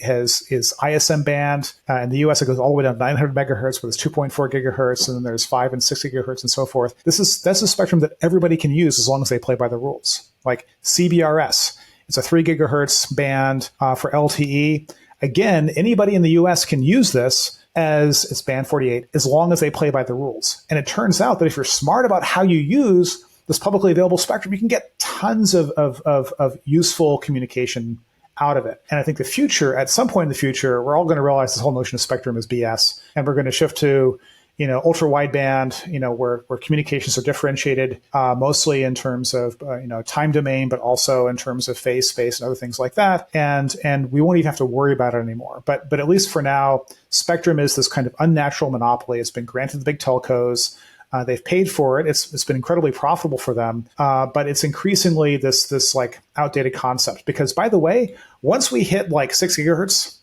is ISM band. In the US, it goes all the way down to 900 megahertz, where there's 2.4 gigahertz, and then there's 5 and 6 gigahertz and so forth. That's a spectrum that everybody can use as long as they play by the rules. Like CBRS, it's a 3 gigahertz band for LTE. Again, anybody in the US can use this as it's band 48 as long as they play by the rules. And it turns out that if you're smart about how you use this publicly available spectrum, you can get tons of useful communication out of it. And I think at some point in the future, we're all going to realize this whole notion of spectrum is BS, and we're going to shift to ultra wideband, where communications are differentiated mostly in terms of time domain, but also in terms of phase space and other things like that. And we won't even have to worry about it anymore. But at least for now, spectrum is this kind of unnatural monopoly. It's been granted the big telcos. They've paid for it. It's been incredibly profitable for them. But it's increasingly this like outdated concept. Because by the way, once we hit like 6 gigahertz,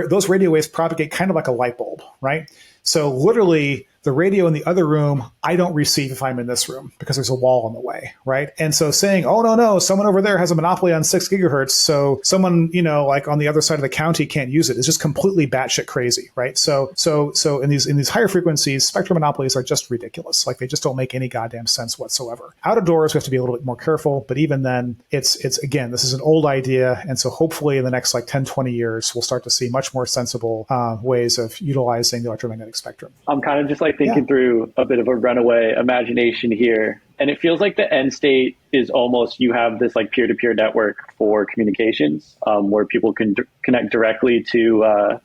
those radio waves propagate kind of like a light bulb, right? So literally, the radio in the other room, I don't receive if I'm in this room because there's a wall in the way, right? And so saying, oh, no, someone over there has a monopoly on 6 gigahertz, so someone, like on the other side of the county can't use it. It's just completely batshit crazy, right? So in these higher frequencies, spectrum monopolies are just ridiculous. Like, they just don't make any goddamn sense whatsoever. Out of doors, we have to be a little bit more careful, but even then, it's again, this is an old idea, and so hopefully in the next 10, 20 years, we'll start to see much more sensible ways of utilizing the electromagnetic spectrum. I'm kind of just thinking through a bit of a runaway imagination here. And it feels like the end state is almost you have this peer-to-peer network for communications where people can connect directly to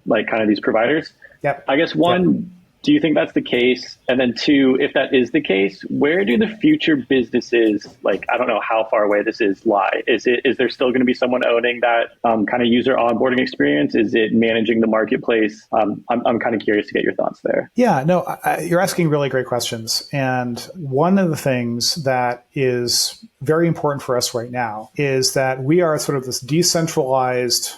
kind of these providers. Yep. I guess one, do you think that's the case? And then two, if that is the case, where do the future businesses, I don't know how far away this is, lie? Is there still going to be someone owning that kind of user onboarding experience? Is it managing the marketplace? I'm kind of curious to get your thoughts there. Yeah, no, you're asking really great questions. And one of the things that is very important for us right now is that we are sort of this decentralized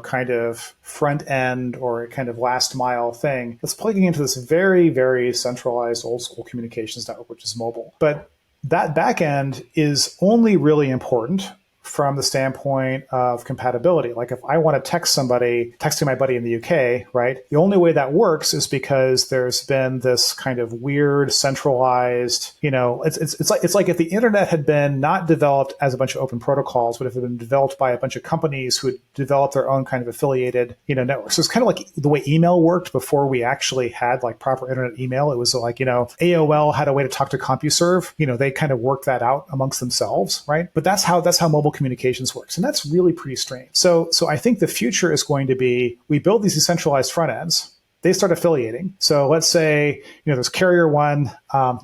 kind of front end or kind of last mile thing that's plugging into this very, very centralized old school communications network, which is mobile. But that back end is only really important from the standpoint of compatibility. Like, if I want to texting my buddy in the UK, right? The only way that works is because there's been this kind of weird centralized, it's like if the internet had been not developed as a bunch of open protocols, but if it had been developed by a bunch of companies who had developed their own kind of affiliated, networks. So it's kind of like the way email worked before we actually had proper internet email. It was AOL had a way to talk to CompuServe. They kind of worked that out amongst themselves, right? But that's how mobile communications works. And that's really pretty strange. So I think the future is going to be, we build these decentralized front ends, they start affiliating. So let's say, there's Carrier One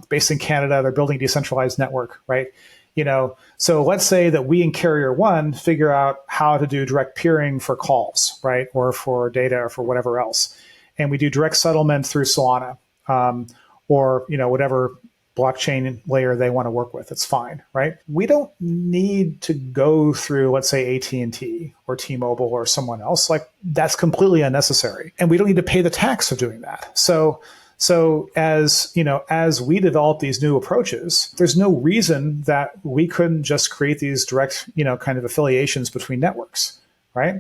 based in Canada, they're building a decentralized network, right? So let's say that we in Carrier One figure out how to do direct peering for calls, right? Or for data or for whatever else. And we do direct settlement through Solana or, whatever blockchain layer they want to work with. It's fine, right? We don't need to go through, let's say, AT&T or T-Mobile or someone else. That's completely unnecessary. And we don't need to pay the tax of doing that. So as we develop these new approaches, there's no reason that we couldn't just create these direct, kind of affiliations between networks. right?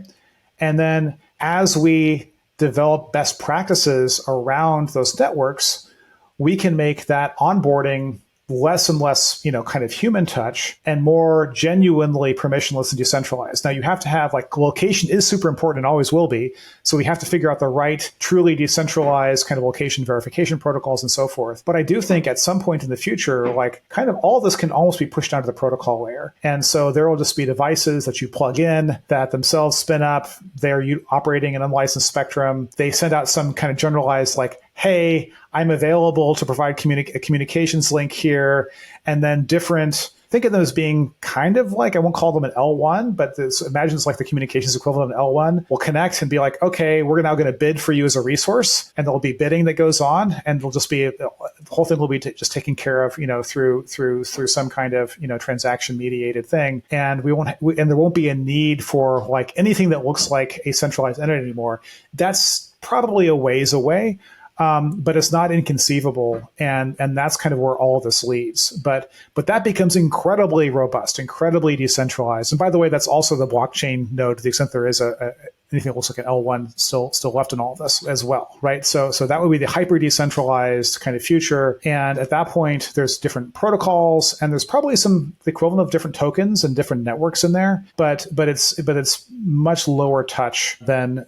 And then as we develop best practices around those networks, we can make that onboarding less and less, kind of human touch and more genuinely permissionless and decentralized. Now you have to have location is super important and always will be. So we have to figure out the right, truly decentralized kind of location verification protocols and so forth. But I do think at some point in the future, kind of all this can almost be pushed down to the protocol layer. And so there will just be devices that you plug in that themselves spin up. They're operating an unlicensed spectrum. They send out some kind of generalized hey, I'm available to provide a communications link here. And then think of them as being kind of I won't call them an L1, but imagine it's like the communications equivalent of L1 will connect and be okay, we're now going to bid for you as a resource. And there'll be bidding that goes on. And it'll just be, the whole thing will be just taken care of, through some kind of, transaction mediated thing. And there won't be a need for anything that looks like a centralized entity anymore. That's probably a ways away. But it's not inconceivable, and that's kind of where all of this leads. But that becomes incredibly robust, incredibly decentralized. And by the way, that's also the blockchain node, to the extent there is anything that looks like an L1 still left in all of this as well, right? So that would be the hyper decentralized kind of future. And at that point, there's different protocols, and there's probably the equivalent of different tokens and different networks in there. But it's much lower touch than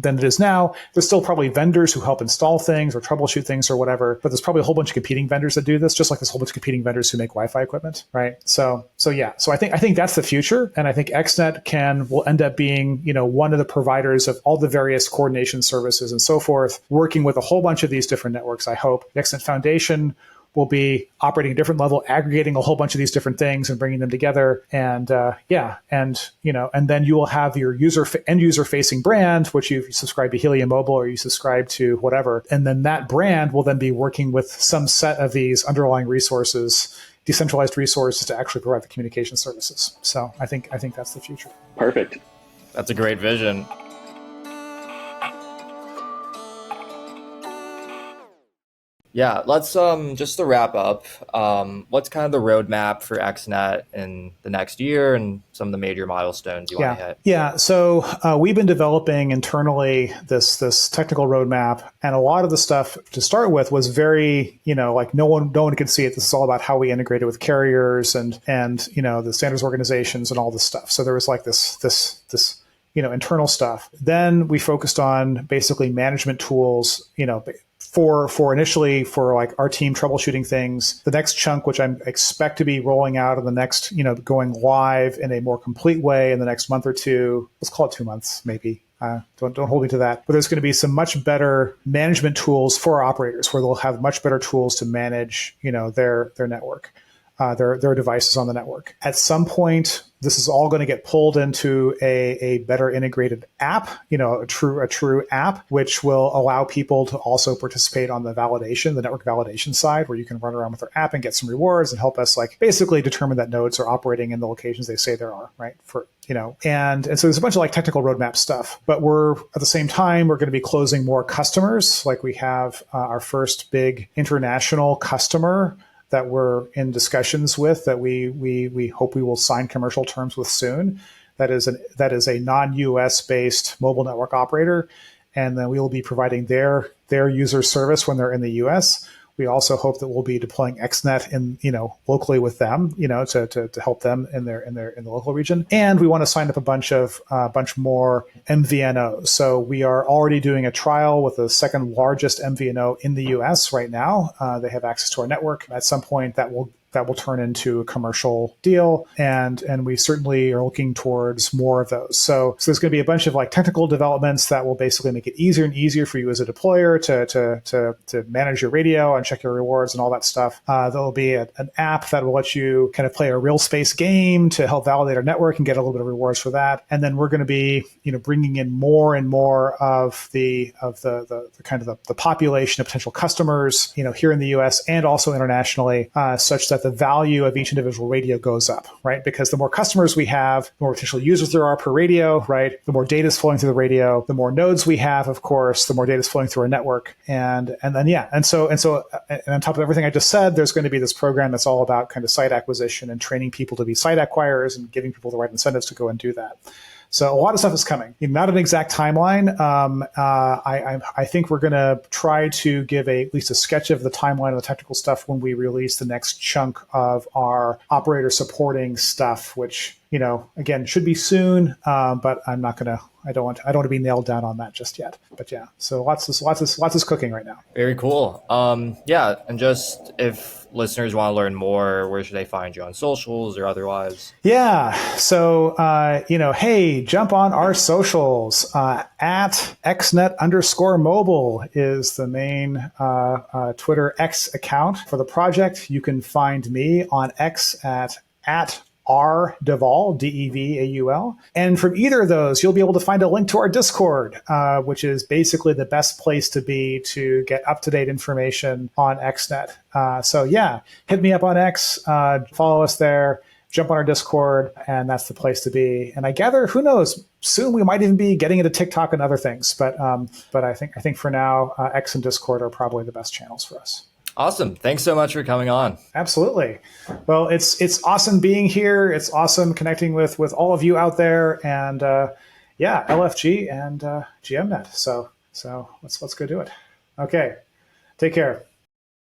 it is now. There's still probably vendors who help install things or troubleshoot things or whatever, but there's probably a whole bunch of competing vendors that do this, just like there's a whole bunch of competing vendors who make Wi-Fi equipment, right? So I think that's the future, and I think XNet will end up being one of the providers of all the various coordination services and so forth, working with a whole bunch of these different networks. I hope the XNet Foundation will be operating at a different level, aggregating a whole bunch of these different things and bringing them together. And and then you will have your end user facing brand, which you subscribe to Helium Mobile or you subscribe to whatever. And then that brand will then be working with some set of these underlying resources, decentralized resources, to actually provide the communication services. So I think that's the future. Perfect. That's a great vision. Yeah, let's just to wrap up, what's kind of the roadmap for XNet in the next year and some of the major milestones you want to hit? Yeah, so we've been developing internally this technical roadmap, and a lot of the stuff to start with was very, no one could see it. This is all about how we integrated with carriers and the standards organizations and all this stuff. So there was this internal stuff. Then we focused on basically management tools, for initially for our team troubleshooting things. The next chunk, which I expect to be rolling out in the next, going live in a more complete way in the next month or two, let's call it 2 months, maybe. Don't hold me to that. But there's going to be some much better management tools for our operators, where they'll have much better tools to manage, their network, their devices on the network. At some point, this is all going to get pulled into a better integrated app, a true app, which will allow people to also participate on the network validation side, where you can run around with our app and get some rewards and help us basically determine that nodes are operating in the locations they say there are, right? And so there's a bunch of technical roadmap stuff, but at the same time, we're going to be closing more customers. We have our first big international customer that we're in discussions with, that we hope we will sign commercial terms with soon. That is a non-US based mobile network operator, and then we will be providing their user service when they're in the US. We also hope that we'll be deploying XNet in locally with them, to help them in the local region. And we want to sign up a bunch more MVNOs. So we are already doing a trial with the second largest MVNO in the US right now. They have access to our network. At some point, that will turn into a commercial deal, and we certainly are looking towards more of those. So there's going to be a bunch of technical developments that will basically make it easier and easier for you as a deployer to manage your radio and check your rewards and all that stuff. There'll be an app that will let you kind of play a real space game to help validate our network and get a little bit of rewards for that. And then we're going to be bringing in more and more of the kind of the population of potential customers here in the US and also internationally, such that the value of each individual radio goes up, right? Because the more customers we have, the more potential users there are per radio, right? The more data is flowing through the radio, the more nodes we have, of course, the more data is flowing through our network. And so on top of everything I just said, there's going to be this program that's all about kind of site acquisition and training people to be site acquirers and giving people the right incentives to go and do that. So a lot of stuff is coming. Not an exact timeline. I think we're going to try to give at least a sketch of the timeline of the technical stuff when we release the next chunk of our operator supporting stuff, which, again, should be soon. But I'm not going to. I don't want to be nailed down on that just yet. But yeah, so lots is cooking right now. Very cool. Yeah, and just if listeners want to learn more, where should they find you on socials or otherwise? Yeah. So, hey, jump on our socials. At XNet_mobile is the main Twitter X account for the project. You can find me on X at R DeVaul, DEVAUL. And from either of those, you'll be able to find a link to our Discord, which is basically the best place to be to get up-to-date information on XNet. So yeah, hit me up on X, follow us there, jump on our Discord, and that's the place to be. And I gather, who knows, soon we might even be getting into TikTok and other things. But I think for now, X and Discord are probably the best channels for us. Awesome. Thanks so much for coming on. Absolutely. Well, it's awesome being here. It's awesome connecting with all of you out there, and LFG and GMNet. So let's go do it. Okay. Take care.